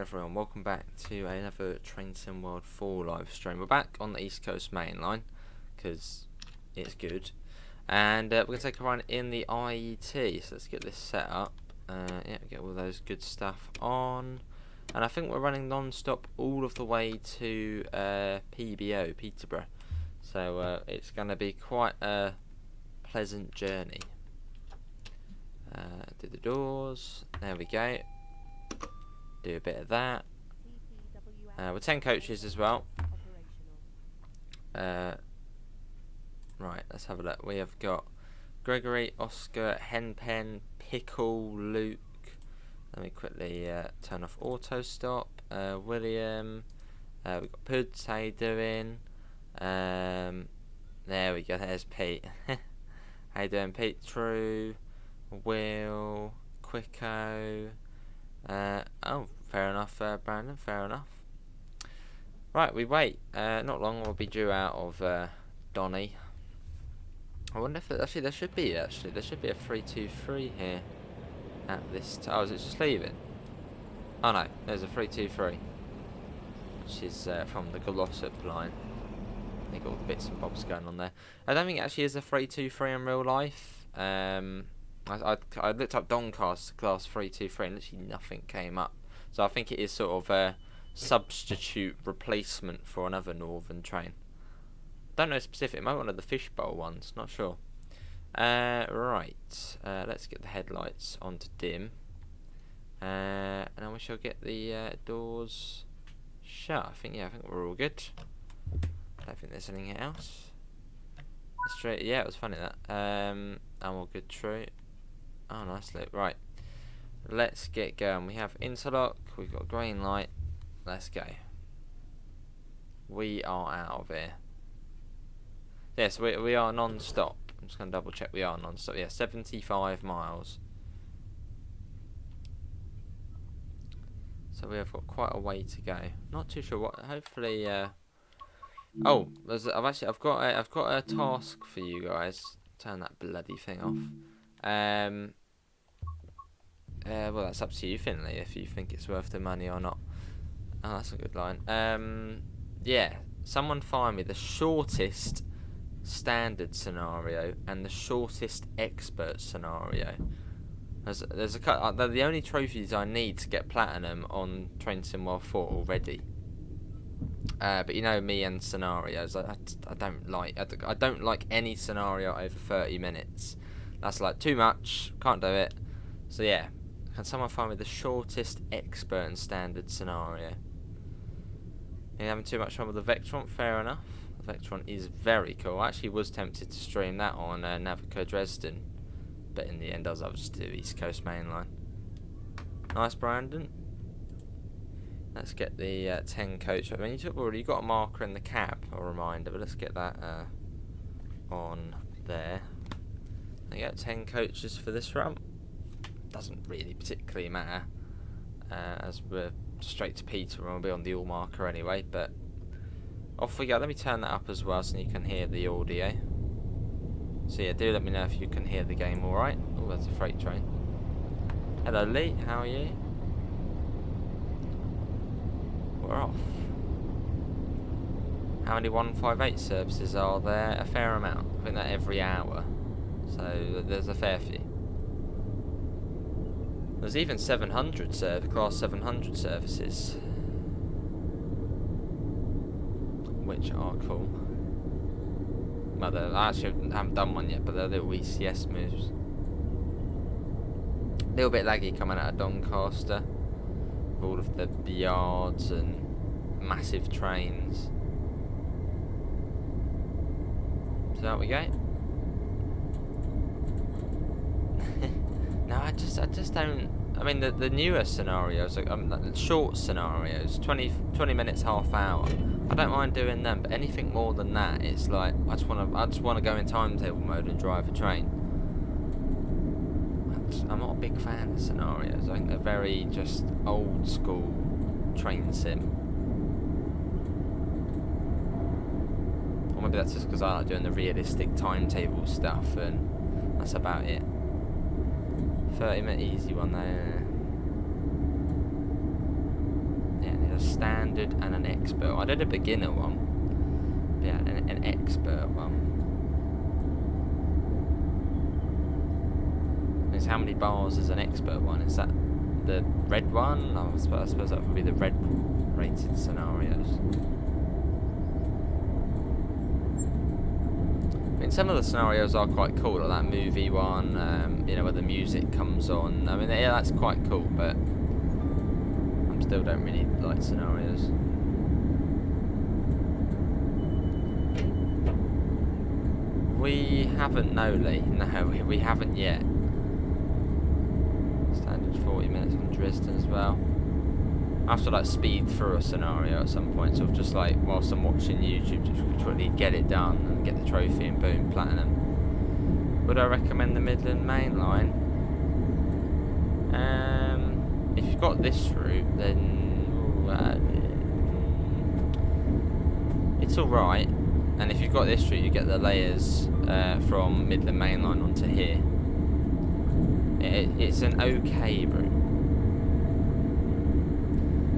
everyone, welcome back to another Train Sim World 4 live stream. We're back on the East Coast Mainline because it's good, and we're going to take a run in the IET. So let's get this set up. Yeah, get all those good stuff on, and I think we're running non-stop all of the way to PBO, Peterborough. So it's going to be quite a pleasant journey. Do the doors. There we go. Do a bit of that. With 10 coaches as well. Right, let's have a look. We have got Gregory, Oscar, Henpen, Pickle, Luke. Let me quickly turn off auto stop. William. We've got Puds. How you doing? There we go. There's Pete. How you doing, Pete? True. Will. Quicko. Oh, fair enough, Brandon, fair enough. Right, we wait. Not long we'll be due out of Donny. I wonder if actually there should be a 323 here at this time. Oh, is it just leaving? Oh no, there's a 323, which is from the Glossop line. I think all the bits and bobs going on there. I don't think it actually is a 323 in real life. I looked up Doncaster class 323 and literally nothing came up. So I think it is sort of a substitute replacement for another northern train. Don't know specific. It might be one of the fishbowl ones. Not sure. Right. Let's get the headlights onto dim. And then we shall get the doors shut. I think we're all good. I don't think there's anything else. Straight. Yeah, it was funny that. I'm all good. True. Oh, nice look. Right, let's get going. We have interlock. We've got green light. Let's go. We are out of here. Yes, we are non-stop. I'm just going to double check. We are non-stop. Yeah, 75 miles. So we have got quite a way to go. Not too sure what. Hopefully. Oh, I've got a task for you guys. Turn that bloody thing off. Well, that's up to you, Finley, if you think it's worth the money or not. Oh, that's a good line. Yeah, someone find me the shortest standard scenario and the shortest expert scenario. There's a cut. They're the only trophies I need to get platinum on Train Sim World 4 already. But you know me and scenarios. I don't like any scenario over 30 minutes. That's like too much. Can't do it. So yeah, can someone find me the shortest expert and standard scenario? You're having too much fun with the Vectron? Fair enough. The Vectron is very cool. I actually was tempted to stream that on Navico Dresden, but in the end I was just do East Coast Mainline. Nice, Brandon. Let's get the 10 coach. I mean, you've already got a marker in the cab, a reminder, but let's get that on there. I get 10 coaches for this run. Doesn't really particularly matter, as we're straight to Peter and we'll be on the all marker anyway, but off we go. Let me turn that up as well so you can hear the audio. So yeah, do let me know if you can hear the game alright. Oh, there's a freight train. Hello Lee, how are you? We're off. How many 158 services are there? A fair amount. I think that every hour. So there's a fair few. There's even 700 class 700 services, which are cool. Well, I actually haven't done one yet, but they're little ECS moves. A little bit laggy coming out of Doncaster, with all of the yards and massive trains. So out we go. No, I just don't. I mean, the newer scenarios, like short scenarios, 20 minutes, half hour. I don't mind doing them, but anything more than that, it's like I just want to go in timetable mode and drive a train. I'm not a big fan of scenarios. I think they're very just old school train sim. Or maybe that's just because I like doing the realistic timetable stuff, and that's about it. 30-minute easy one there. Yeah, there's a standard and an expert. I did a beginner one. Yeah, an expert one. Is how many bars is an expert one? Is that the red one? I suppose that would be the red rated scenarios. I mean, some of the scenarios are quite cool, like that movie one, you know, where the music comes on. I mean, yeah, that's quite cool, but I still don't really like scenarios. We haven't, no, Lee. No, we haven't yet. Standard 40 minutes on Dresden as well. I have to like speed through a scenario at some point, so just like whilst I'm watching YouTube, just quickly get it done and get the trophy and boom, platinum. Would I recommend the Midland Mainline? If you've got this route, then it's alright. And if you've got this route, you get the layers from Midland Mainline onto here. It's an okay route.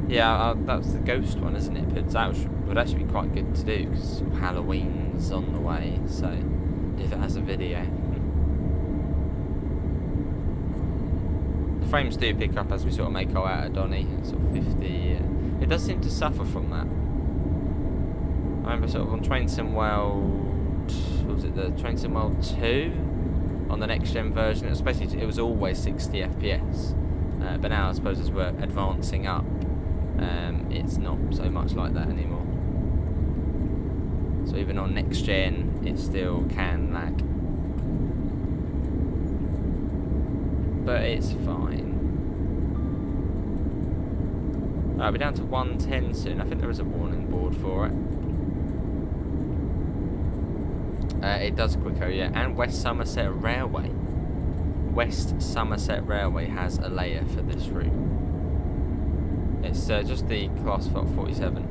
Yeah, that's the ghost one, isn't it? But that would actually be quite good to do because Halloween's on the way. So if it has a video, the frames do pick up as we sort of make our way out of Donny. Sort of 50. It does seem to suffer from that. I remember sort of on Train Sim World, was it the Train Sim World 2 on the next gen version? It was always 60 FPS, but now I suppose as we're advancing up, it's not so much like that anymore. So even on next gen, it still can lag, but it's fine. We're down to 110 soon. I think there is a warning board for it. It does quicker, yeah. And West Somerset Railway. West Somerset Railway has a layer for this route. It's just the class 47.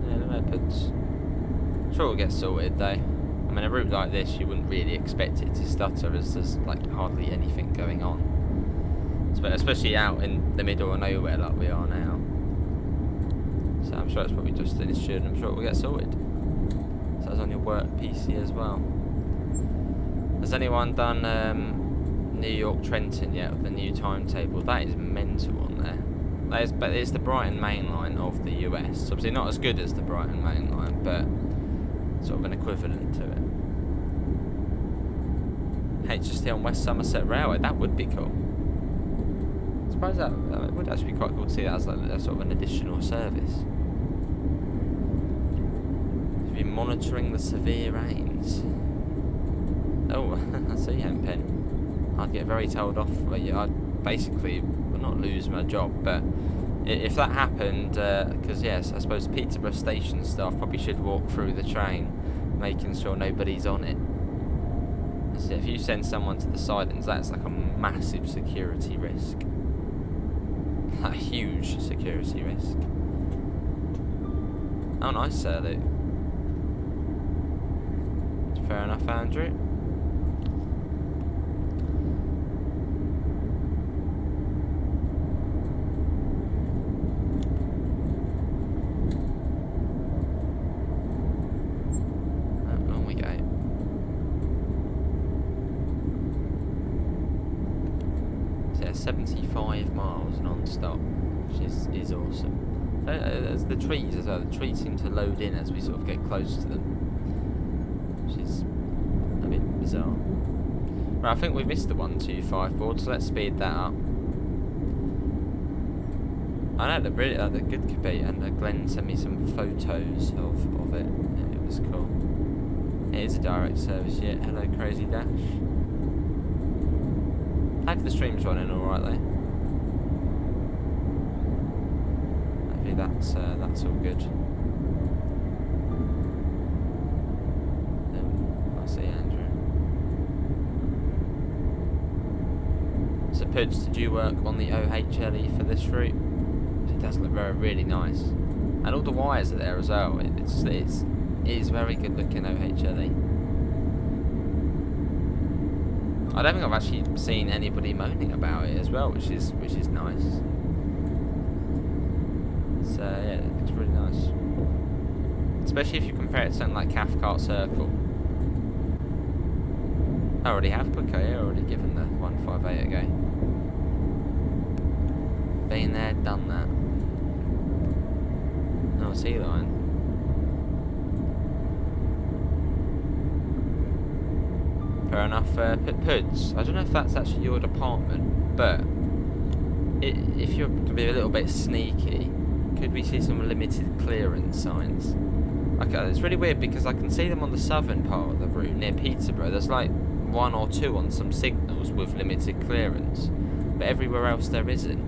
Yeah, no opens. Sure, it'll get sorted though. I mean, a route like this, you wouldn't really expect it to stutter as there's like hardly anything going on. Especially out in the middle of nowhere like we are now. So I'm sure it's probably just an issue and I'm sure it will get sorted. So it's on your work PC as well. Has anyone done New York Trenton yet with the new timetable? That is mental on there. But it's the Brighton Mainline of the US. So obviously not as good as the Brighton Mainline, but sort of an equivalent to it. HST on West Somerset Railway, that would be cool. I suppose that would actually be quite cool to see that as like a sort of an additional service. Be monitoring the severe rains. Oh, I see, Pen. I'd get very told off. I'd basically not lose my job, but if that happened, because yes, I suppose Peterborough station staff probably should walk through the train, making sure nobody's on it. So if you send someone to the sidings, that's like a massive security risk. A huge security risk. Oh, nice, Luke. Fair enough, Andrew. On we go. So yeah, 75 miles non-stop, which is awesome. There's the trees as well. The trees seem to load in as we sort of get close to them, which is a bit bizarre. Right, I think we've missed the 125 board, so let's speed that up. I know the good compete, and Glenn sent me some photos of it. It was cool. It is a direct service, yeah. Hello, Crazy Dash. I hope the stream's running alright though. Hopefully that's all good. I'll see Andrew. So Pudge, did you work on the OHLE for this route? It does look really nice. And all the wires are there as well. It is very good looking OHLE. I don't think I've actually seen anybody moaning about it as well, which is nice. So yeah, it looks really nice. Especially if you compare it to something like Cathcart Circle. I already have Quicker here, already given the 158 a go. Been there, done that. Oh, sea lion. Fair enough, Puds. I don't know if that's actually your department, but if you're going to be a little bit sneaky, could we see some limited clearance signs? Okay, it's really weird because I can see them on the southern part of the route near Peterborough. There's like 1 or 2 on some signals with limited clearance, but everywhere else there isn't.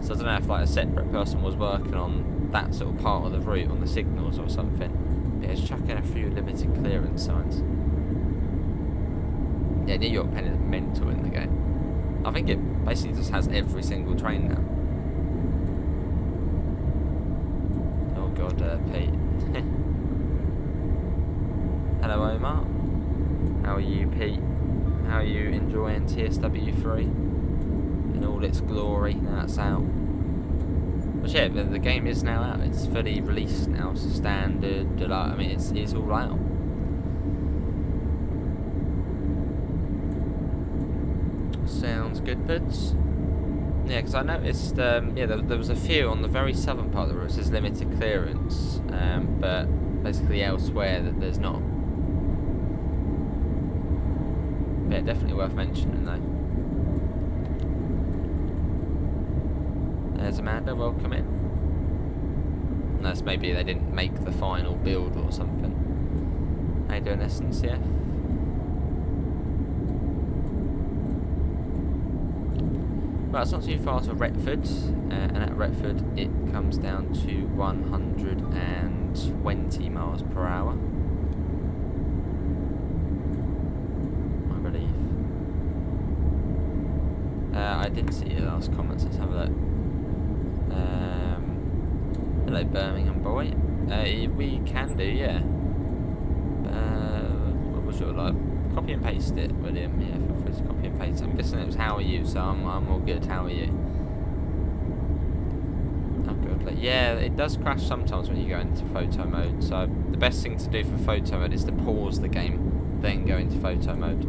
So I don't know if like a separate person was working on that sort of part of the route on the signals or something. But yeah, it's chucking a few limited clearance signs. Yeah, New York Penn is mental in the game. I think it basically just has every single train now. Oh god, Pete. Hello Omar. How are you, Pete? How are you enjoying TSW3 in all its glory now it's out? But yeah, the game is now out. It's fully released now. It's standard. I mean, it's all out. Sounds good, Puds. Yeah, because I noticed, yeah, there was a few on the very southern part of the route. It says limited clearance, but basically elsewhere that there's not. Yeah, definitely worth mentioning though. There's Amanda, welcome in. Unless maybe they didn't make the final build or something. How you doing, SNCF? Well, it's not too far to Retford, and at Retford it comes down to 120 miles per hour. I believe. I didn't see your last comments, let's have a look. Hello Birmingham boy. We can do, yeah. What was your like? Copy and paste it, William. Yeah, feel free to copy and paste. I'm guessing it was how are you, so I'm all good. How are you? Oh good. Like, yeah, it does crash sometimes when you go into photo mode. So the best thing to do for photo mode is to pause the game, then go into photo mode.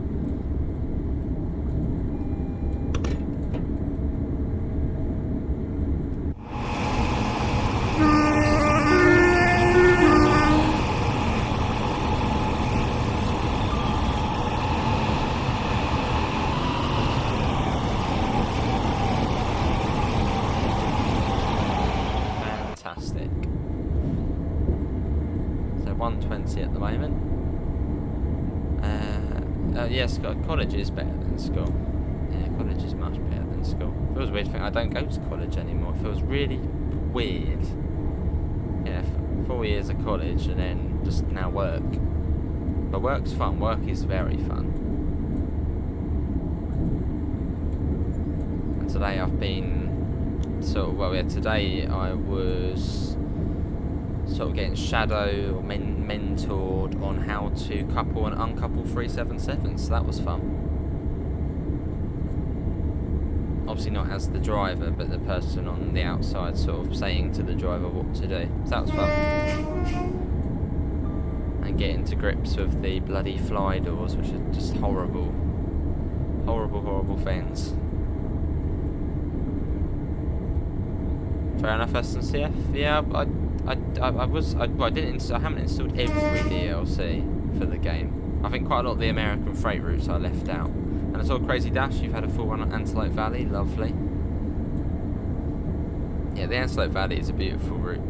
So 120 at the moment. Yes, college is better than school. Yeah, college is much better than school. It feels weird to think I don't go to college anymore. It feels really weird. Yeah, 4 years of college and then just now work. But work's fun. Work is very fun. And today I've been sort of, well, yeah, today I was sort of getting shadow or mentored on how to couple and uncouple 377s, so that was fun. Obviously not as the driver, but the person on the outside sort of saying to the driver what to do, so that was fun. And getting to grips with the bloody fly doors, which are just horrible. Horrible things. Fair enough, SNCF. Yeah, I haven't installed every DLC for the game. I think quite a lot of the American freight routes I left out. And I saw Crazy Dash, you've had a full run on Antelope Valley, lovely. Yeah, the Antelope Valley is a beautiful route.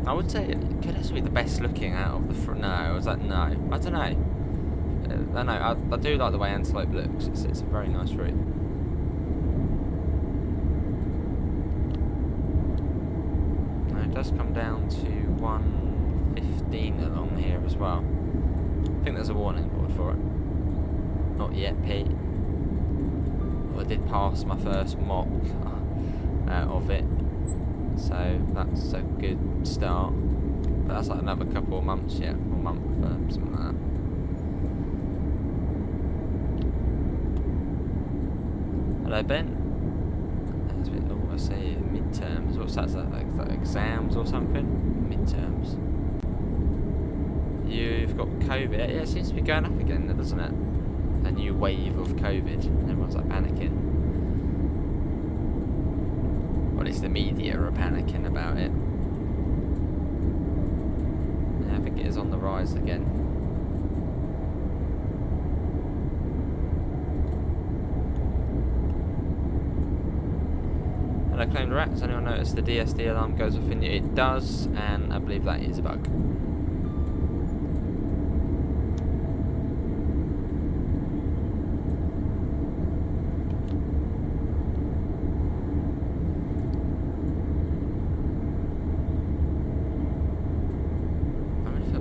I would say it could actually be the best looking out of the front. No, I was like, no, I don't know. I do like the way Antelope looks, it's a very nice route. It does come down to 115 along here as well. I think there's a warning board for it. Not yet, Pete. Well, I did pass my first mock of it, so that's a good start. But that's like another couple of months yet, or month, something like that. Hello, Ben. That's a bit low. I say midterms. What's that? Is that like exams or something? Midterms. You've got COVID. Yeah, it seems to be going up again, doesn't it? A new wave of COVID. Everyone's like panicking. Or at least the media are panicking about it. Yeah, I think it is on the rise again. Hello, Claimed Rat. Has anyone noticed the DSD alarm goes off in you? It does, and I believe that is a bug.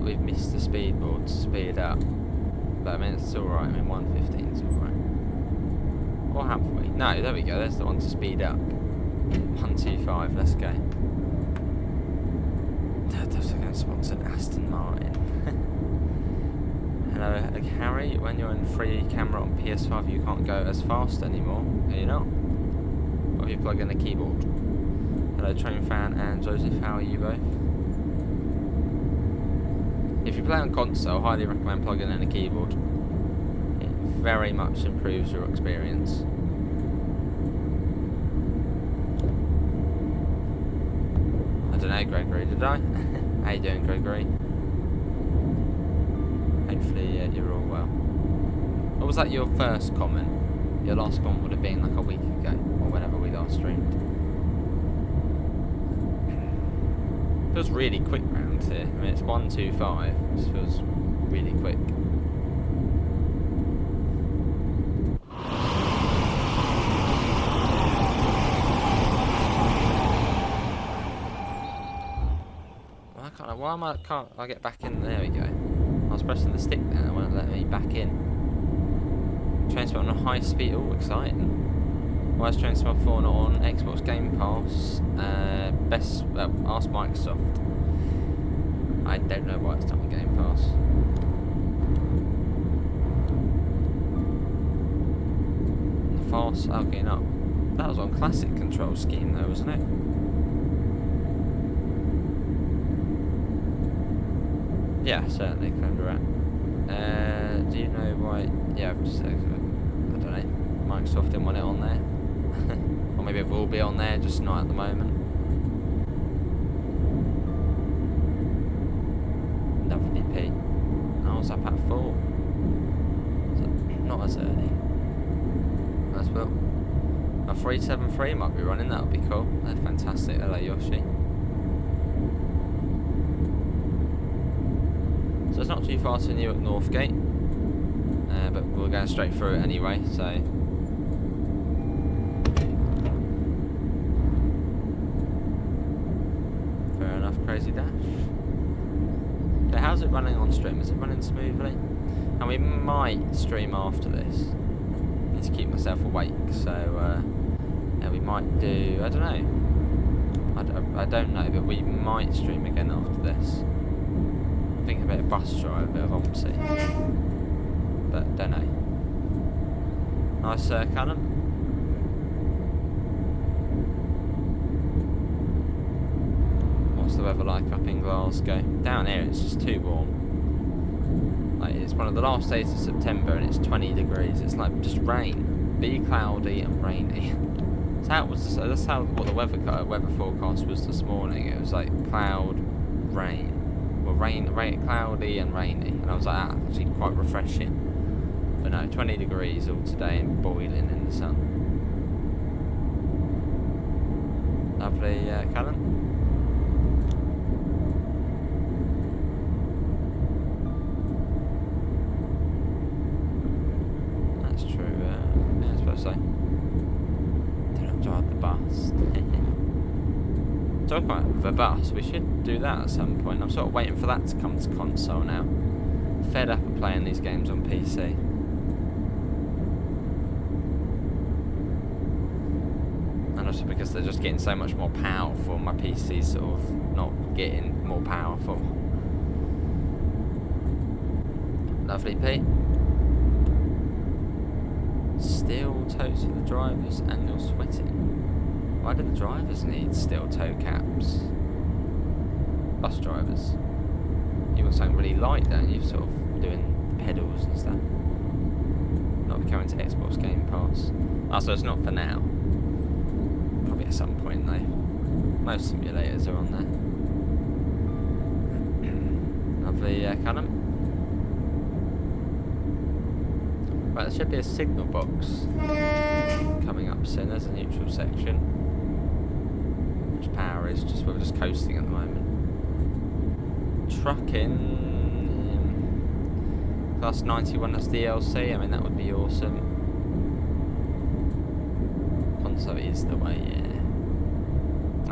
We've missed the speed board to speed up, but I mean it's alright. I mean 115 is alright. Or have we? No, there we go. There's the one to speed up. 125. Let's go. They're going to sponsor Aston Martin. Hello, Harry. When you're in free camera on PS5, you can't go as fast anymore. Are you not? Or have you plugged in a keyboard? Hello, Train Fan and Joseph. How are you both? If you play on console, I highly recommend plugging in a keyboard. It very much improves your experience. I don't know, Gregory, did I? How you doing, Gregory? Hopefully you're all well. Or was that your first comment? Your last comment would have been like a week ago, or whenever we last streamed. Feels really quick round here. I mean, it's 125. It just feels really quick. Well, can't I get back in? There we go. I was pressing the stick there. It won't let me back in. Transfer on a high speed. Oh, exciting. Why is Transfer 4 not on Xbox Game Pass? Ask Microsoft. I don't know why it's not on Game Pass. The Fast, okay, no. That was on Classic Control Scheme though, wasn't it? Yeah, certainly, Clender. Do you know why? Yeah, I've just I don't know. Microsoft didn't want it on there. Or maybe it will be on there, just not at the moment. WP. I was up at 4. So not as early. As well. A 373 might be running, that would be cool. They're fantastic. Hello, Yoshi. So it's not too far to Newark Northgate. But we're going straight through it anyway, so. Crazy dash. So how's it running on stream? Is it running smoothly? And we might stream after this. Need to keep myself awake, so yeah, we might do. I don't know. I don't know, but we might stream again after this. I think a bit of bus drive, a bit of OMSI, but don't know. Nice, Callum. What's the weather like up in Glasgow? Down here it's just too warm. Like, it's one of the last days of September and it's 20 degrees. It's like just rain. Be cloudy and rainy. That's how it was. That's how what the weather forecast was this morning. It was like cloud, rain. Well, rain, cloudy and rainy. And I was like, ah, actually quite refreshing. But no, 20 degrees all today and boiling in the sun. Lovely, Callum. Don't drive the bus. Talk about the bus, we should do that at some point. I'm sort of waiting for that to come to console now. Fed up of playing these games on PC. And also because they're just getting so much more powerful. My PC's sort of not getting more powerful. Lovely, Pete. Steel toes for the drivers, and you're sweating. Why do the drivers need steel toe caps? Bus drivers. You want something really light, don't you? Sort of doing the pedals and stuff. Not coming to Xbox Game Pass. Oh, so it's not for now. Probably at some point though. Most simulators are on there. Lovely colour. Right, there should be a signal box coming up soon. There's a neutral section. Which power is, just we're just coasting at the moment. Trucking class 91 as DLC, I mean that would be awesome. Console is the way, yeah.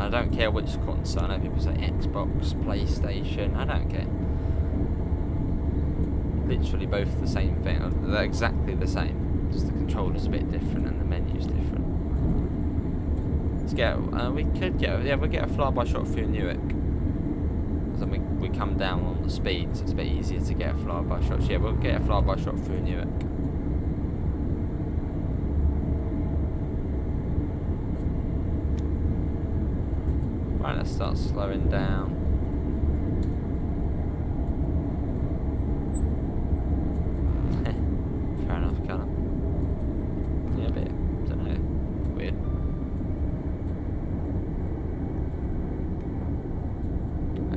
I don't care which console, I know people say Xbox, PlayStation, I don't care. Literally both the same thing. They're exactly the same. Just the controller's a bit different and the menu's different. Let's get. We could get. Yeah, we'll get a flyby shot through Newark. So we come down on the speed, so it's a bit easier to get a flyby shot. So yeah, we'll get a flyby shot through Newark. Right, let's start slowing down.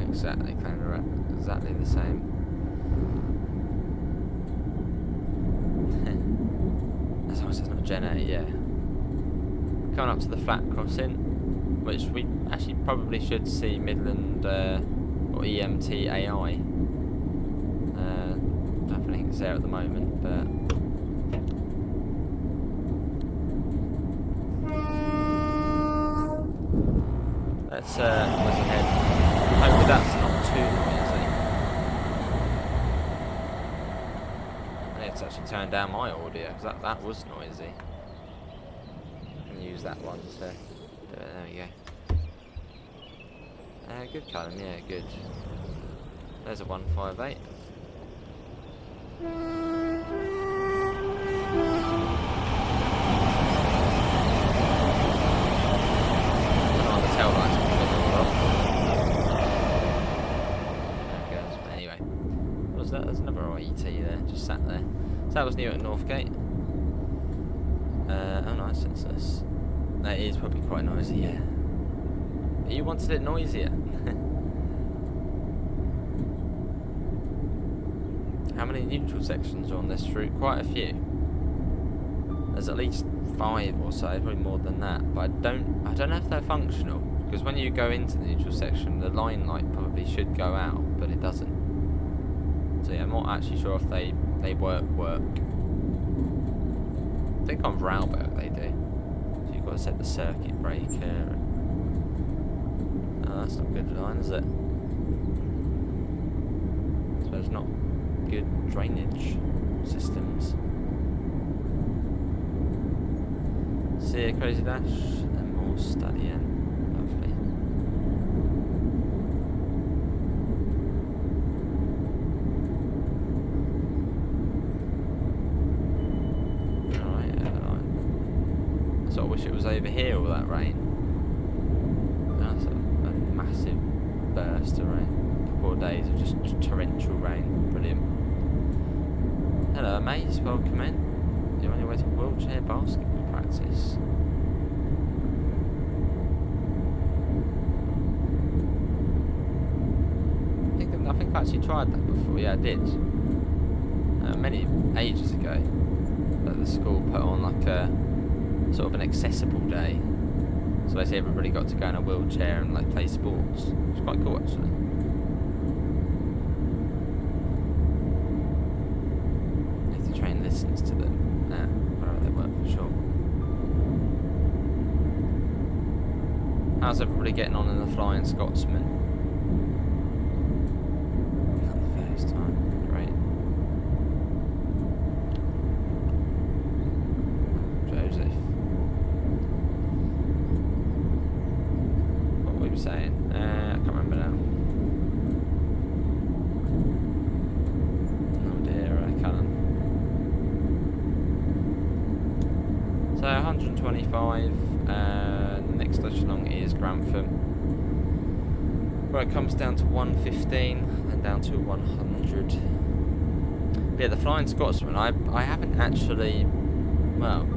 Exactly, kind of exactly the same. As long as it's not Gen 8, yeah. Coming up to the flat crossing, which we actually probably should see Midland or EMT AI. Don't think it's there at the moment, but let's ahead. Hopefully that's not too noisy. I need to actually turn down my audio because that was noisy. I can use that one to do it. There we go. Good Callum, yeah, good. There's a 158. Oh, the tail lights are all off. There's another ET there, just sat there. So that was Newark Northgate. Oh nice, senseless. That is probably quite noisy, yeah. But you wanted it noisier. How many neutral sections are on this route? Quite a few. There's at least 5 or so, probably more than that. But I don't know if they're functional. Because when you go into the neutral section, the line light probably should go out, but it doesn't. So yeah, I'm not actually sure if they work. I think on Rauberg they do. So you've got to set the circuit breaker. Oh, that's not good line, is it? So there's not good drainage systems. See a crazy dash and more studying. Lovely. So I wish it was over here, all that rain. That's a massive burst of rain. A couple of days of just torrential rain. Brilliant. Hello mates, welcome in. You're on your way to wheelchair basketball practice. I think I actually tried that before. Yeah, I did. Many ages ago. But the school put on like a sort of an accessible day, so basically everybody got to go in a wheelchair and like play sports. It's quite cool actually. If the train listens to them, wherever they work for sure. How's everybody getting on in the Flying Scotsman? Not the first time, great. Joseph. Saying, I can't remember now. Oh dear, I can't. 125. Next station along is Grantham, where it comes down to 115 and down to 100. But yeah, the Flying Scotsman, I haven't actually, well,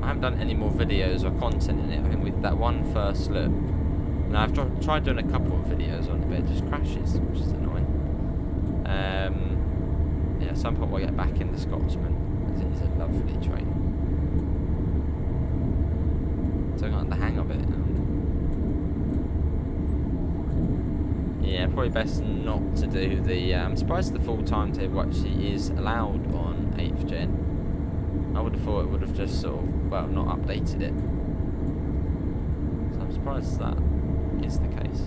I haven't done any more videos or content in it. I think with that one first look, and I've tried doing a couple of videos on it, but it just crashes, which is annoying. Yeah, at some point we'll get back in the Scotsman, as it is a lovely train. So I got the hang of it. Yeah, probably best not to do the. I'm surprised the full timetable actually is allowed on 8th Gen. I would have thought it would have just sort of, well, not updated it. So I'm surprised that is the case.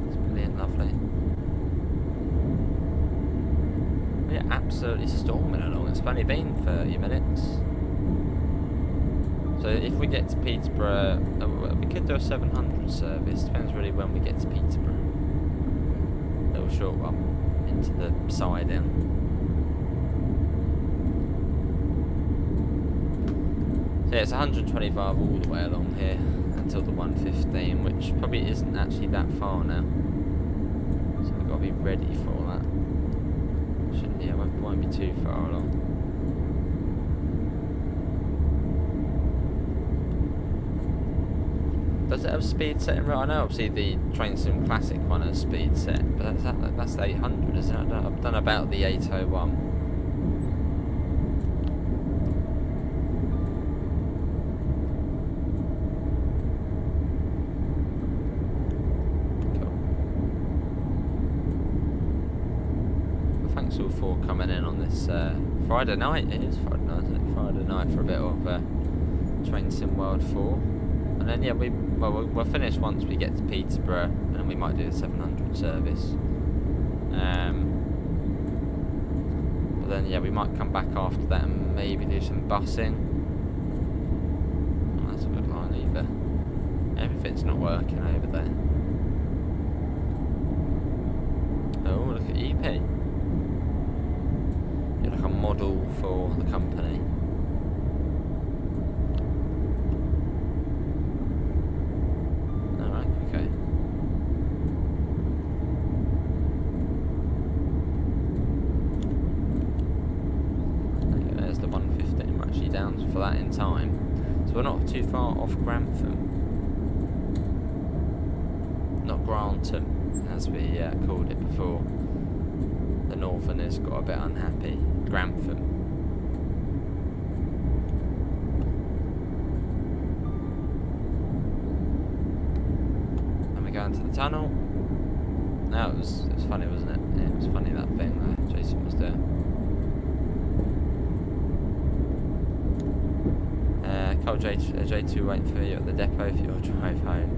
It's brilliant, lovely. We're absolutely storming along. It's only been 30 minutes. So if we get to Peterborough, we could do a 700 service. Depends really when we get to Peterborough. Little short one into the side end. So yeah, it's 125 all the way along here until the 115, which probably isn't actually that far now. So we've got to be ready for that. Shouldn't, yeah, won't be too far along. Does it have speed setting right? I know obviously the Train Sim Classic one has speed set, but that's the 800, isn't it? I've done about the 801. Cool. Well, thanks all for coming in on this Friday night. It is Friday night, isn't it? Friday night for a bit of Train Sim World 4. And then yeah, we'll finish once we get to Peterborough, and then we might do a 700 service. But then yeah, we might come back after that and maybe do some busing. Oh, that's a good line either. Everything's not working over there. Oh, look at EP. You're like a model for the company. For that in time, so we're not too far off Grantham, not Grantham as we called it before. The northerners got a bit unhappy. Grantham. And we go into the tunnel. Now it was funny, wasn't it? Yeah, it was funny, that thing that Jason was doing. Call J2 waiting for you at the depot for your drive home.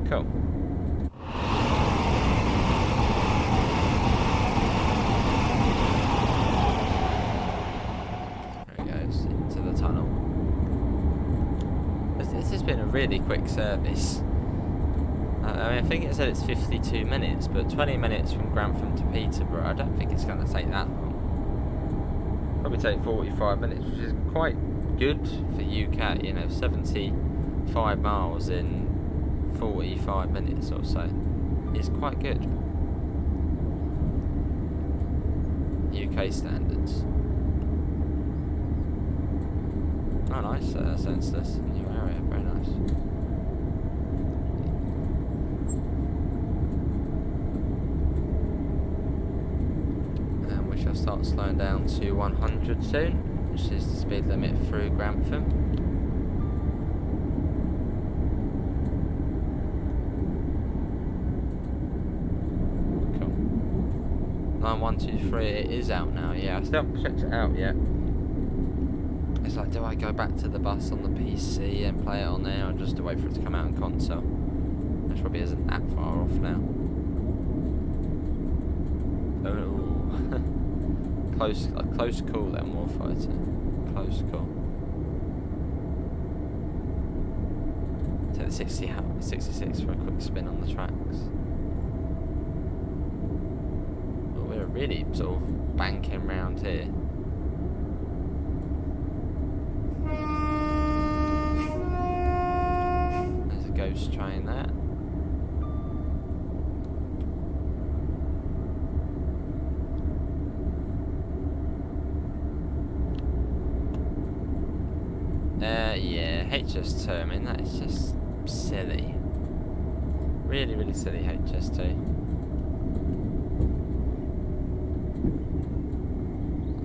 Cool. There he goes into the tunnel. This has been a really quick service. I mean, I think it said it's 52 minutes, but 20 minutes from Grantham to Peterborough, I don't think it's going to take that long. Probably take 45 minutes, which is quite good for UK, you know, 75 miles in 45 minutes or so. It's quite good. UK standards. Oh, nice, senseless. New area, very nice. And we shall start slowing down to 100 soon, which is the speed limit through Grantham. Cool. Line 123, it is out now, yeah. I still haven't checked it out yet. It's like, do I go back to the bus on the PC and play it on there, or just wait for it to come out in console? Which probably isn't that far off now. Oh, a close call then, Warfighter. Close call. the 66 for a quick spin on the tracks. But we're really sort of banking round here. There's a ghost train there. Yeah, HS2, I mean, that is just silly. Really, really silly HS2. I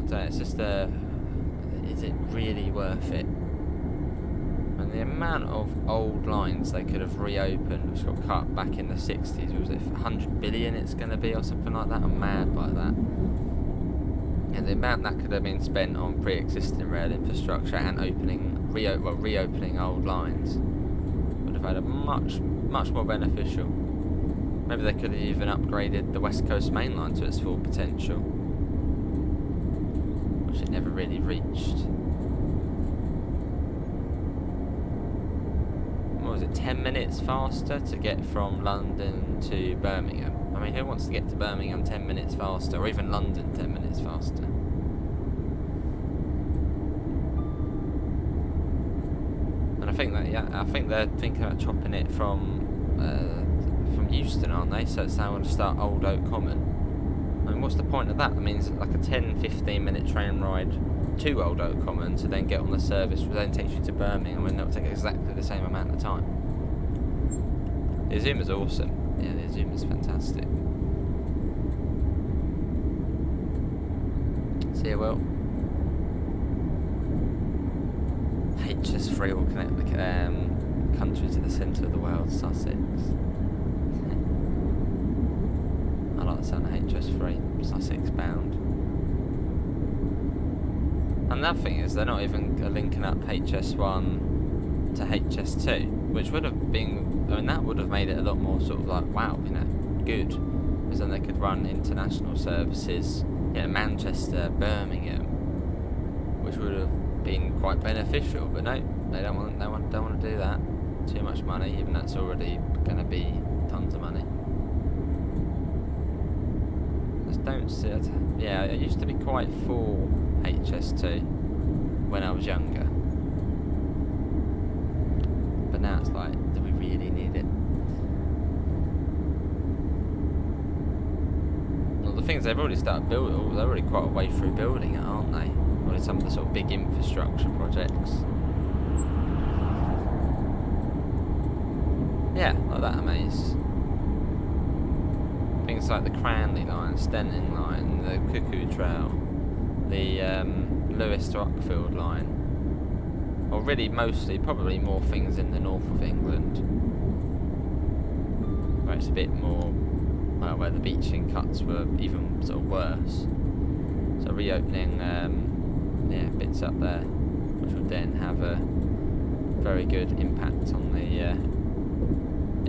don't know, it's just is it really worth it? And the amount of old lines they could have reopened, which got cut back in the 60s, was it 100 billion it's going to be or something like that? I'm mad by that. And the amount that could have been spent on pre-existing rail infrastructure and reopening old lines would have had a much more beneficial. Maybe they could have even upgraded the West Coast Mainline to its full potential, which it never really reached. What was it, 10 minutes faster to get from London to Birmingham? I mean, who wants to get to Birmingham 10 minutes faster, or even London 10 minutes faster? And I think they're thinking about chopping it from Euston, aren't they? So they want to start Old Oak Common. I mean, what's the point of that? That means like a 10-15 minute train ride to Old Oak Common to then get on the service, which then takes you to Birmingham, and it'll take exactly the same amount of time. The Azuma's awesome. Yeah, the Azuma's fantastic. So yeah, well, HS3 will connect the country to the centre of the world, Sussex. I like the sound of HS3, Sussex bound. And the other thing is, they're not even linking up HS1 to HS2, which would have been, I mean, that would have made it a lot more sort of like, wow, you know, good. Because then they could run international services, you know, Manchester, Birmingham, which would have been quite beneficial. But no, they don't want to do that. Too much money, even though it's already going to be tons of money. Just don't see it. Yeah, it used to be quite full HS2 when I was younger. But now it's like, do we really need it? Well, the thing is, they've already started building, they're already quite a way through building it, aren't they? Or some of the sort of big infrastructure projects. Yeah, like that amaze. Things like the Cranley line, Stenton line, the Cuckoo Trail, the Lewis to Uckfield line. Or really mostly, probably more things in the north of England, where it's a bit more, well, where the beaching cuts were even sort of worse. So reopening, yeah, bits up there, which would then have a very good impact on the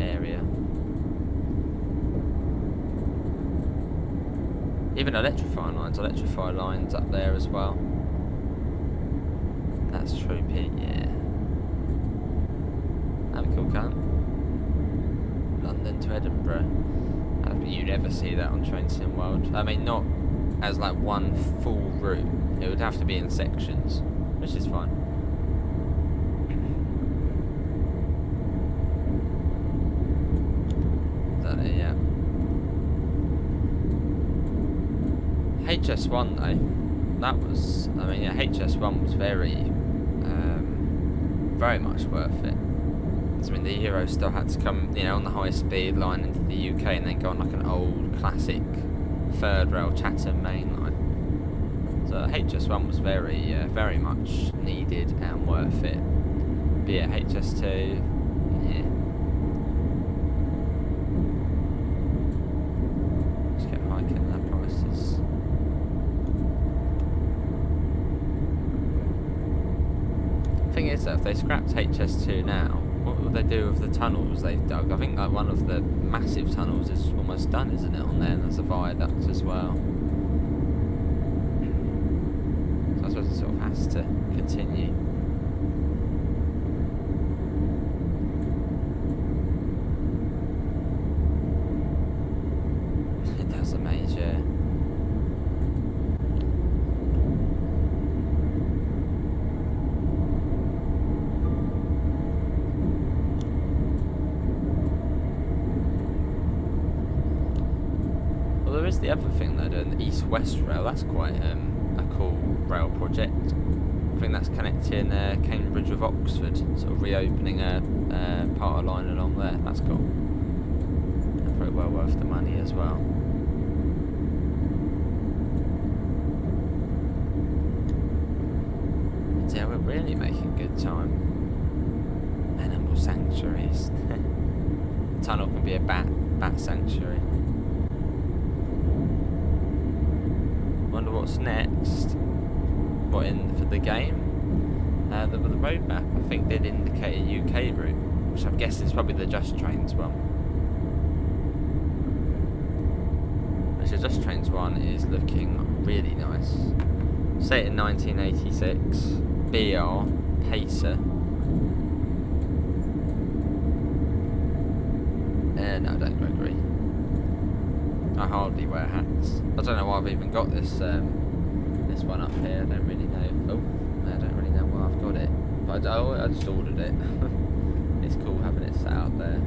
area. Even electrify lines up there as well. That's true, Pete, yeah. That'd be cool, can't it? London to Edinburgh. I don't think you'd ever see that on Train Sim World. I mean, not as like one full route. It would have to be in sections, which is fine. Is that it? Yeah. HS1 though, that was, I mean, yeah, HS1 was very much worth it. I mean, the Euro still had to come, you know, on the high speed line into the UK and then go on like an old classic third rail Chatham mainline. So HS1 was very much needed and worth it. But yeah, HS2, yeah. Just kept hiking their prices. Thing is that if they scrapped HS2 now, what would they do with the tunnels they've dug? I think like one of the massive tunnels is almost done, isn't it, on there, and there's a viaduct as well. So I suppose it sort of has to continue. East-West Rail. That's quite a cool rail project. I think that's connecting Cambridge with Oxford, sort of reopening a part of line along there. That's cool. And pretty well worth the money as well. And yeah, we're really making good time. Animal sanctuaries. The tunnel can be a bat sanctuary. Wonder what's next. What in for the game? The road map I think did indicate a UK route, which I'm guessing is probably the Just Trains one. Which the Just Trains one is looking really nice. Set in 1986, BR, Pacer. No, I don't agree. I hardly wear hats. I don't know why I've even got this this one up here. I don't really know. Oh, I don't really know why I've got it. But I just ordered it. It's cool having it set out there.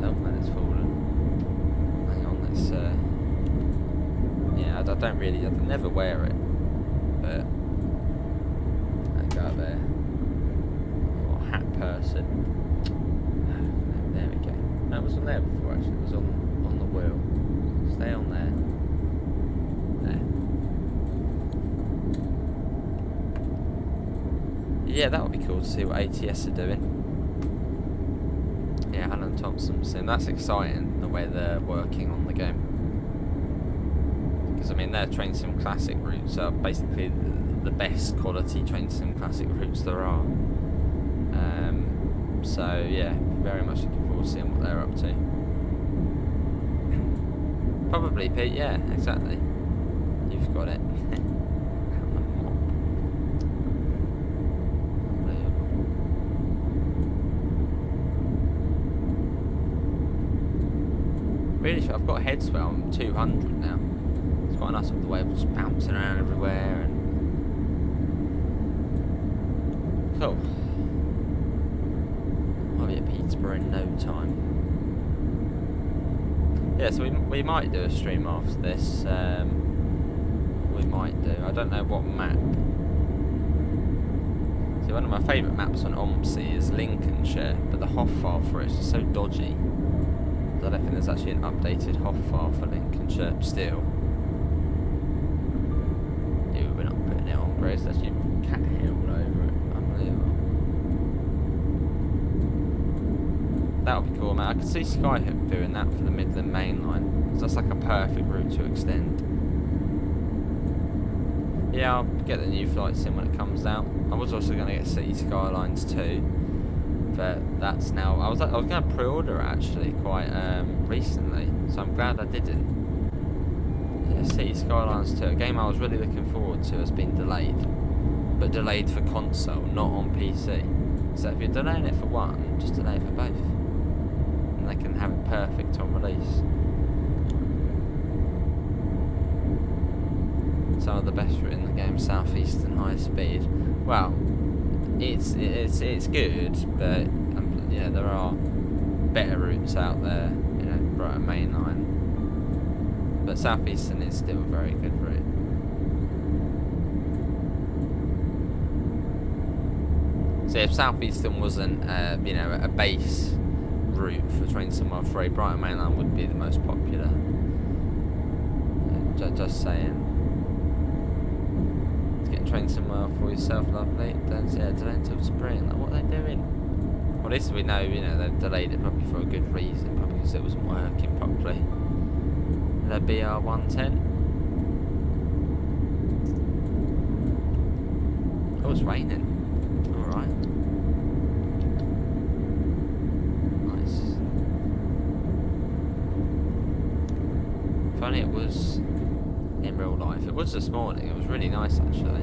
Oh, and it's fallen. Hang on, let's. Yeah, I don't really. I never wear it, but I go up there. Oh, hat person. There we go. That was on there before actually. It was on the wheel. Stay on there. There. Yeah, that would be cool to see what ATS are doing. Yeah, Alan Thompson sim. That's exciting the way they're working on the game. Because I mean, their Train Sim Classic routes are basically the best quality Train Sim Classic routes there are. So yeah, very much looking forward to seeing what they're up to. Probably Pete, yeah, exactly. You've got it. Really, I've got head swell. I'm 200 now. It's quite nice with the waves just bouncing around everywhere and cool. I'll be at Peterborough in no time. Yeah, so we might do a stream after this. We might do. I don't know what map. See, one of my favourite maps on OMSI is Lincolnshire, but the HOF file for it is just so dodgy. I don't think there's actually an updated HOF file for Lincolnshire still. Ew, we're not putting it on Grace, there's actually cat hair all over it. Unbelievable. That would be cool, man. I could see Skyhook doing that for the Midland Mainline, because that's like a perfect route to extend. Yeah, I'll get the new flight sim when it comes out. I was also going to get City Skylines too, but that's now. I was going to pre-order it actually quite recently, so I'm glad I didn't. Yeah, City Skylines 2, a game I was really looking forward to, has been delayed, but delayed for console, not on PC. So if you're delaying it for one, just delay it for both, and they can have it perfect on release. Some of the best route in the game, Southeastern High Speed. Well, it's good, but you know, there are better routes out there. You know, Brighton Mainline, but Southeastern is still a very good route. So if Southeastern wasn't, you know, a base route for Train Sim 3, Brighton Mainline would be the most popular. Just saying. Train somewhere for yourself, lovely. Don't delay until spring. Like, what are they doing? Well, at least we know, you know, they've delayed it probably for a good reason, probably because it wasn't working properly. The BR 110. Oh, it's raining. All right. Nice. Funny, it was in real life. It was this morning. It was really nice actually.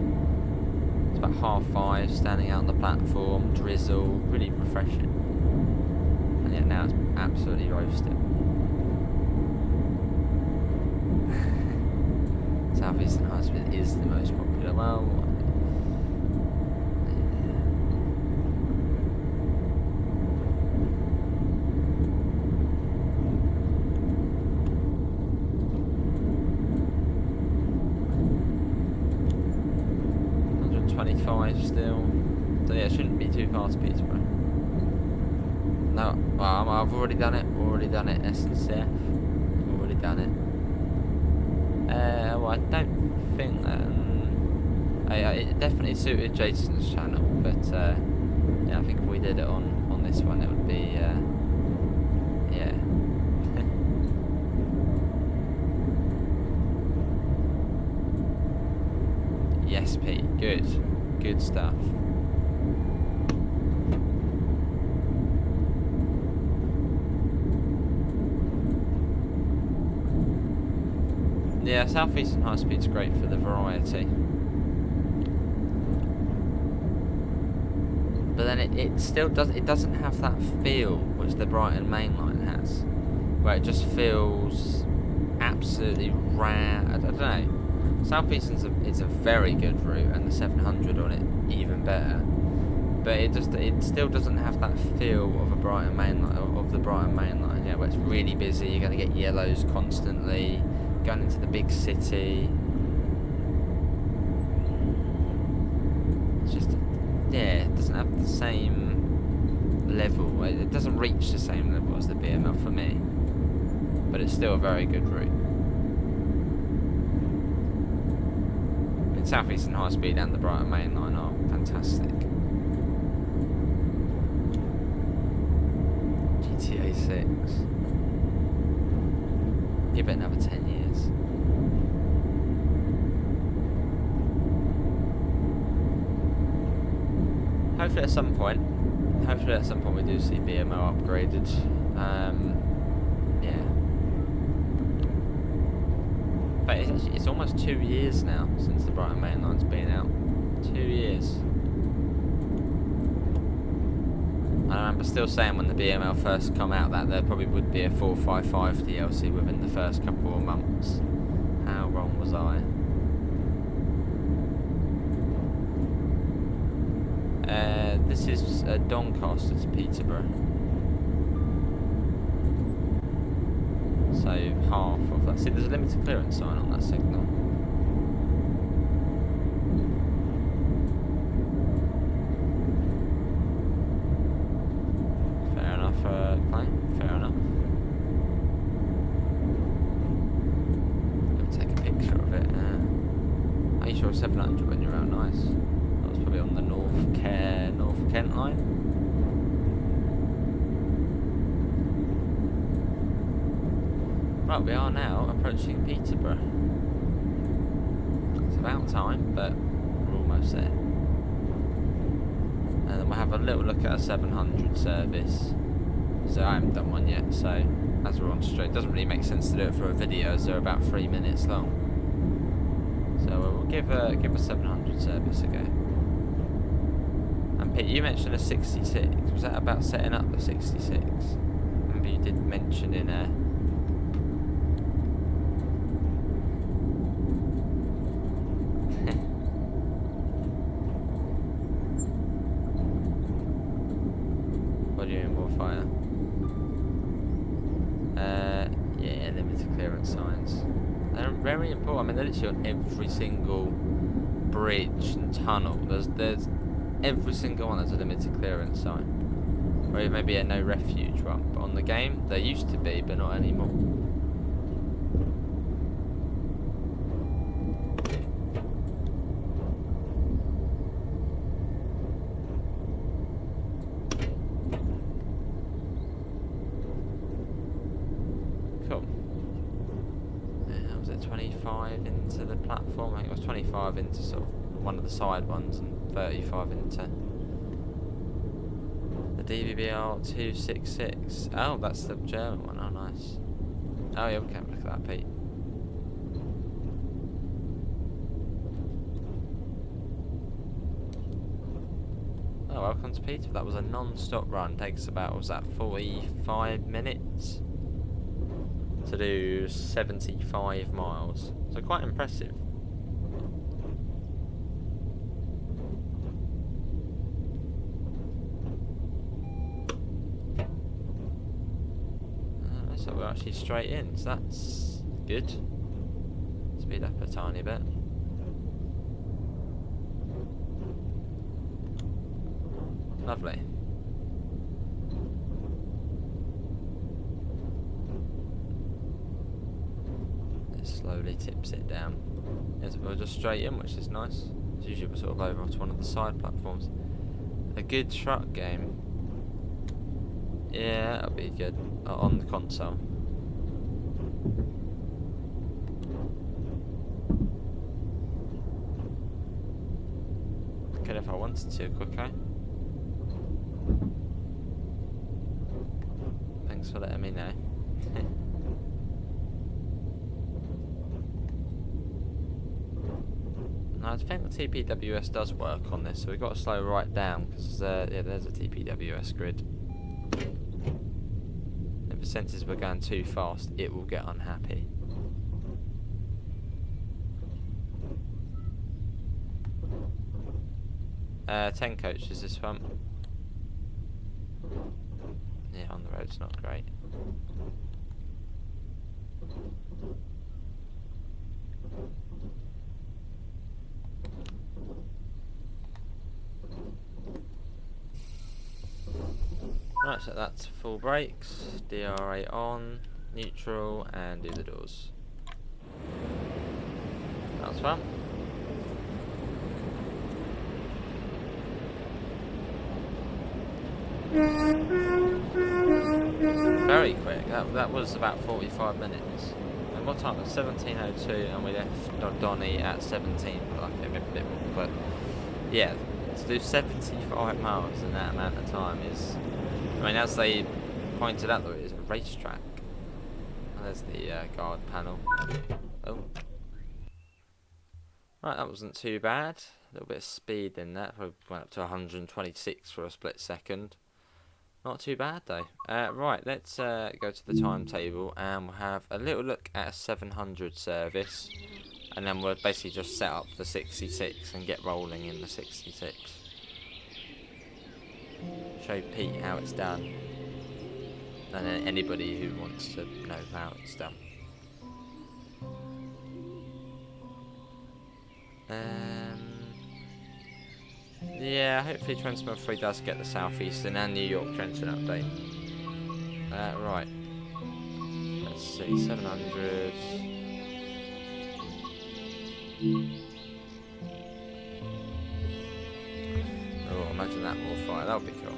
It's about 5:30, standing out on the platform, drizzle, really refreshing. And yet now it's absolutely roasting. Southeastern High Speed is the most popular. Well, 125 still. So yeah, it shouldn't be too fast, Peterborough. No, well, I've already done it. SNCF. I've already done it. Well, I don't think that. It definitely suited Jason's channel, but yeah, I think if we did it on this one, it would be yeah. Yes, Pete. Good stuff. Yeah, South Eastern High Speed's great for the variety. But then it still doesn't have that feel which the Brighton Mainline has, where it just feels absolutely rare. I don't know. South Eastern's it's a very good route, and the 700 on it even better. But it still doesn't have that feel of a Brighton Mainline, of the Brighton Mainline. Yeah, where it's really busy. You're going to get yellows constantly. Going into the big city. It's just, yeah, it doesn't have the same level. It doesn't reach the same level as the BML for me. But it's still a very good route. I mean, South Eastern High Speed and the Brighton Mainline are fantastic. GTA 6. Give it another 10 years. Hopefully at some point we do see BMO upgraded. Yeah. But it's almost 2 years now since the Brighton Mainline's been out. 2 years. I remember still saying when the BML first come out that there probably would be a 455 DLC within the first couple of months. How wrong was I? This is Doncaster to Peterborough. So half of that. See, there's a limited clearance sign on that signal. Fair enough. I'll take a picture of it. Are you sure 700 when you're out? Nice. That was probably on the North Kent line. Right, we are now approaching Peterborough. It's about time, but we're almost there. And then we'll have a little look at a 700 service. So I haven't done one yet, so as we're on straight, it doesn't really make sense to do it for a video as they're about 3 minutes long. So we'll give a 700 service a go. And Pete, you mentioned a 66. Was that about setting up the 66? Remember you did mention in a... What do you mean, more fire? Yeah, limited clearance signs. They're very important. I mean, they're literally on every single bridge and tunnel. There's every single one has a limited clearance sign. Or maybe a no refuge one. But on the game, there used to be, but not anymore. Cool. How was it? 25 into the platform? I think it was 25 into sort of one of the side ones and 35 into the DVBR 266. Oh, that's the German one. Oh, nice. Oh, yeah, we can look at that, Pete. Oh, welcome to Peter. That was a non-stop run. Takes about, what was that, 45 minutes to do 75 miles. So quite impressive. So we're actually straight in, so that's good. Speed up a tiny bit. Lovely. It slowly tips it down. Yes, we're just straight in, which is nice. It's usually we're sort of over to one of the side platforms. A good truck game. Yeah, that'll be good. On the console. Could if I wanted to, quicker. Thanks for letting me know. I think the TPWS does work on this, so we've got to slow right down because yeah, there's a TPWS grid. If it senses we're going too fast, it will get unhappy. Uh, 10 coaches this one. Yeah, on the road's not great. Right, so that's full brakes, DRA on, neutral, and do the doors. That was fun. Very quick. That was about 45 minutes. And what time? It was 17:02, and we left Donny at 17, like a bit more. But yeah, to do 75 miles in that amount of time is, I mean, as they pointed out, though, it is a racetrack. And there's the guard panel. Oh, right, that wasn't too bad. A little bit of speed in that. We went up to 126 for a split second. Not too bad though. Right, let's go to the timetable and we'll have a little look at a 700 service, and then we'll basically just set up the 66 and get rolling in the 66. Show Pete how it's done, and then anybody who wants to know how it's done. Yeah, hopefully Trenton 3 does get the Southeastern and New York Trenton update. Right. Let's see, 700. Oh, imagine that more fire. That would be cool.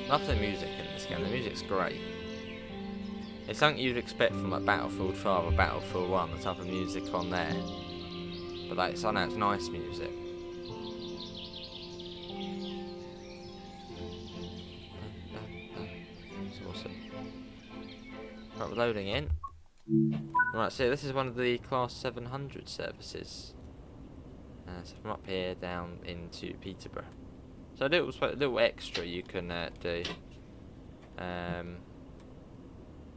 Love the music in this game. The music's great. It's something you'd expect from like Battlefield 5 or Battlefield 1, the type of music on there. But like, I know it's nice music. Right, we're loading in. Right, so this is one of the Class 700 services. So from up here down into Peterborough. So a little extra you can do. And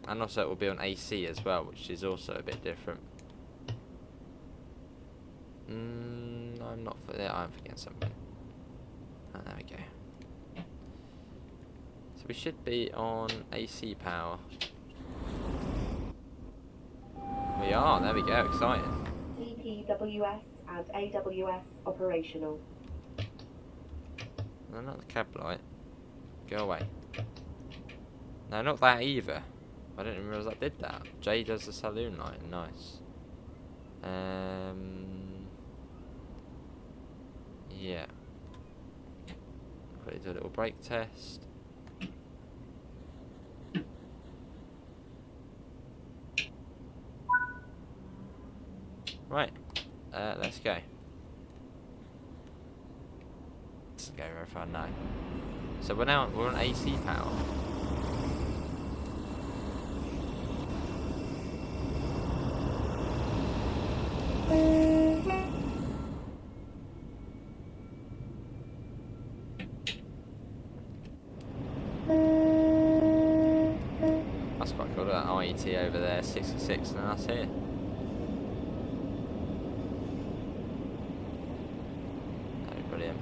also it will be on AC as well, which is also a bit different. I'm not for that. I'm forgetting something. Oh, there we go. So we should be on AC power. We are, there we go, exciting. TPWS and AWS operational. No, not the cab light. Go away. No, not that either. I didn't realise I did that. Jay does the saloon light, nice. Yeah. Quickly do a little brake test. Right, let's go. Let's go if I know. So we're on AC power. That's quite cool. That IET over there, 66, and that's here. Brilliant.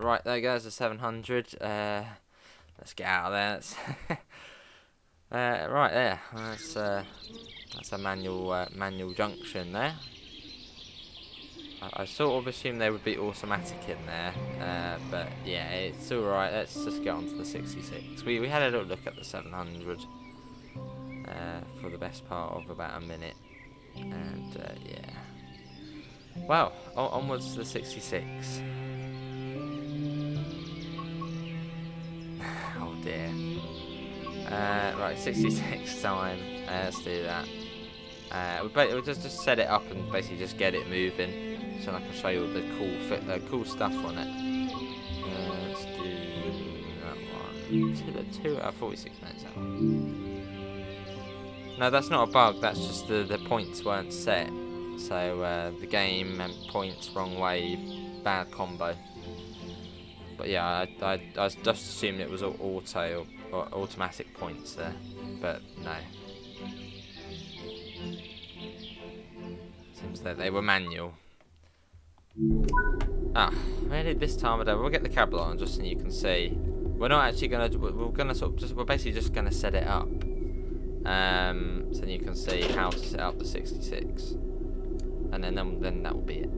Right, there goes the 700. Let's get out of there. Right there. That's a manual junction there. I sort of assumed they would be automatic in there, but yeah, it's alright. Let's just get on to the 66. We had a little look at the 700 for the best part of about a minute, and yeah. Well, onwards to the 66. Oh dear. Right, 66 time. Let's do that. We'll just set it up and basically just get it moving, so I can show you all the cool stuff on it. Let's do that one. 46 minutes out. No, that's not a bug. That's just the points weren't set. So the game and points wrong way, bad combo. But yeah, I just assumed it was auto or automatic points there, but no. Seems that they were manual. Ah, really? This time I don't. We'll get the cable on just so you can see. We're not actually gonna. We're gonna we're basically just gonna set it up. So you can see how to set up the 66, and then that will be it.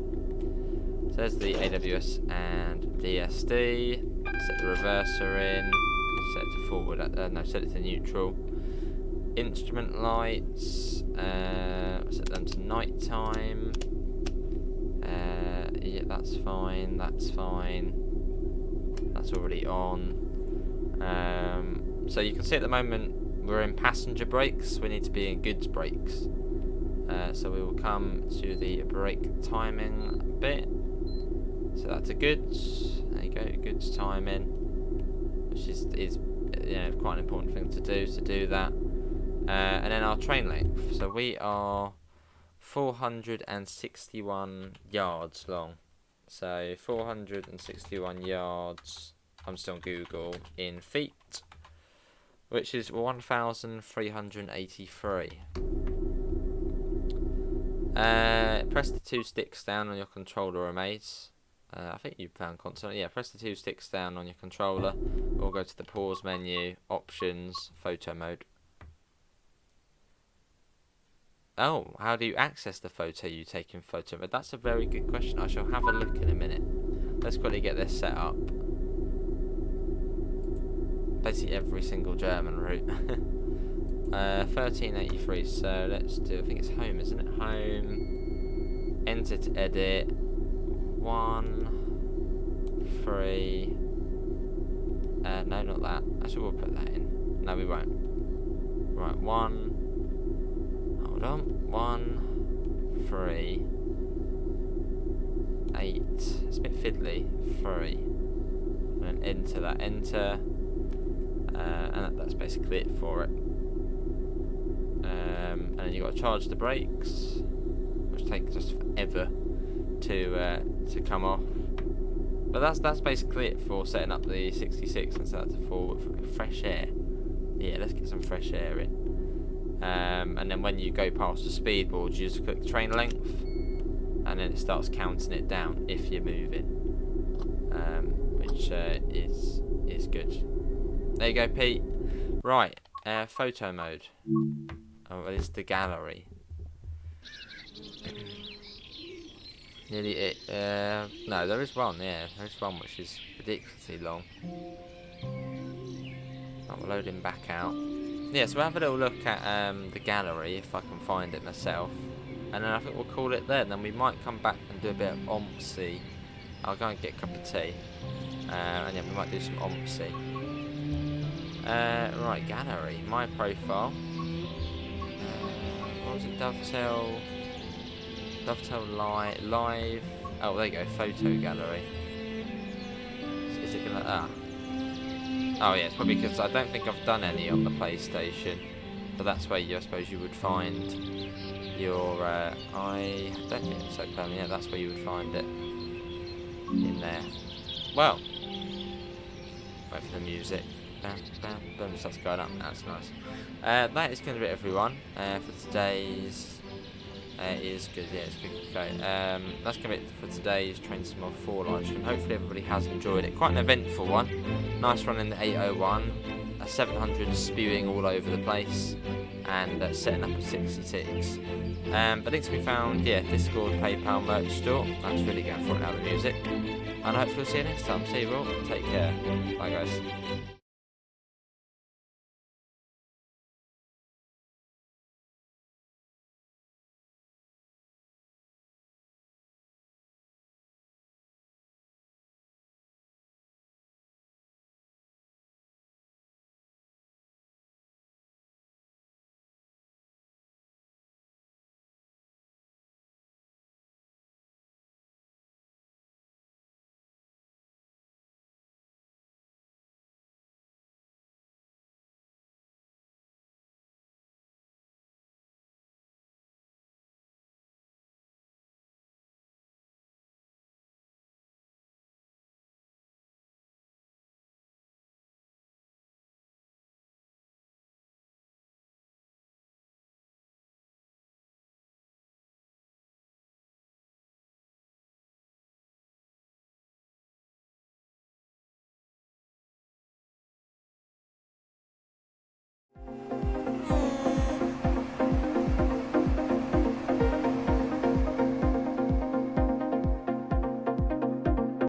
So there's the AWS and DSD. Set the reverser in. Set it to forward. No, set it to neutral. Instrument lights. Set them to night time. Yeah, that's fine. That's fine. That's already on. So you can see at the moment we're in passenger brakes. We need to be in goods brakes. So we will come to the brake timing bit. So that's a goods. There you go, goods timing, which is quite an important thing to do. To do that, and then our train length. So we are 461 yards long. So 461 yards. I'm still on Google in feet, which is 1,383. Press the 2 sticks down on your controller, or maze. I think you found console. Yeah, press the 2 sticks down on your controller, or go to the pause menu, options, photo mode. Oh, how do you access the photo you take in photo mode? That's a very good question. I shall have a look in a minute. Let's quickly get this set up. Basically every single German route. 1383, so let's do, I think it's home, isn't it? Home, enter to edit, 1, 3, no, not that. Actually, we'll put that in. No, we won't. Right, 1, hold on, 1, 3, 8, it's a bit fiddly, 3, and then enter that, enter, and that's basically it for it. And then you've got to charge the brakes, which takes just forever to come off. But that's basically it for setting up the 66 and set that to forward for fresh air. Yeah, let's get some fresh air in. And then when you go past the speed board, you just click train length, and then it starts counting it down if you're moving, which is good. There you go, Pete. Right, photo mode. Oh, it's the gallery. Nearly it. No, there is one. Yeah, there is one which is ridiculously long. I'm loading back out. Yeah, so we'll have a little look at the gallery if I can find it myself, and then I think we'll call it there. And then we might come back and do a bit of OMSI. I'll go and get a cup of tea, and then we might do some OMSI. Right, gallery, my profile. What was it? Dovetail live. Oh, there you go. Photo gallery. Is it gonna? Oh yeah, it's probably because I don't think I've done any on the PlayStation. But that's where I suppose you would find your. I don't think it's so clever. Yeah, that's where you would find it. In there. Well. Wait for the music. Bam, bam, boom, starts going up. That's nice. That is going to be it, everyone. For today's. It is good, yeah, it's good. Okay, that's going to be it for today's Train Sim 4 live stream. Hopefully everybody has enjoyed it. Quite an eventful one. Nice run in the 801. A 700 spewing all over the place. and setting up a 66. But links can be found, Discord, PayPal, merch store. That's really going for it now, the music. And I hope we'll see you next time. See you all. Take care. Bye, guys.